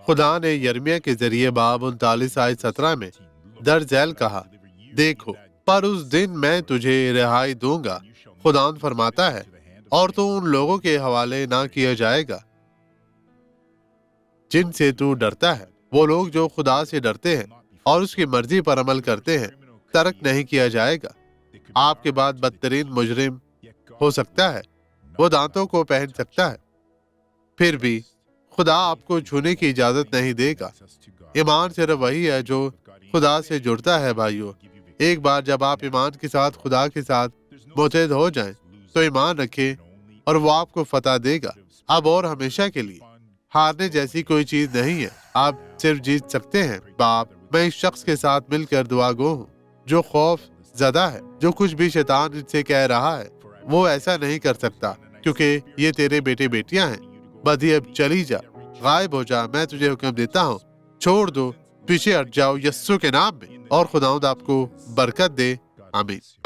خدا نے یرمیہ کے ذریعے باب 39 آیت 17 میں درج ذیل کہا، دیکھو پر اس دن میں تجھے رہائی دوں گا، خداوند فرماتا ہے، اور تو ان لوگوں کے حوالے نہ کیا جائے گا جن سے تو ڈرتا ہے۔ وہ لوگ جو خدا سے ڈرتے ہیں اور اس کی مرضی پر عمل کرتے ہیں، ترک نہیں کیا جائے گا۔ آپ کے بعد بدترین مجرم ہو سکتا ہے، وہ دانتوں کو پہن سکتا ہے، پھر بھی خدا آپ کو چھونے کی اجازت نہیں دے گا۔ ایمان صرف وہی ہے جو خدا سے جڑتا ہے۔ بھائیو، ایک بار جب آپ ایمان کے ساتھ خدا کے ساتھ متحد ہو جائیں تو ایمان رکھیں اور وہ آپ کو فتح دے گا، اب اور ہمیشہ کے لیے۔ ہارنے جیسی کوئی چیز نہیں ہے، آپ صرف جیت سکتے ہیں۔ باپ، میں اس شخص کے ساتھ مل کر دعا گو ہوں جو خوف زدہ ہے، جو کچھ بھی شیطان ان سے کہہ رہا ہے وہ ایسا نہیں کر سکتا، کیونکہ یہ تیرے بیٹے بیٹیاں ہیں۔ بدی اب چلی جا، غائب ہو جا، میں تجھے حکم دیتا ہوں، چھوڑ دو، پیچھے ہٹ جاؤ یسوع کے نام میں، اور خداوند آپ کو برکت دے۔ آمین۔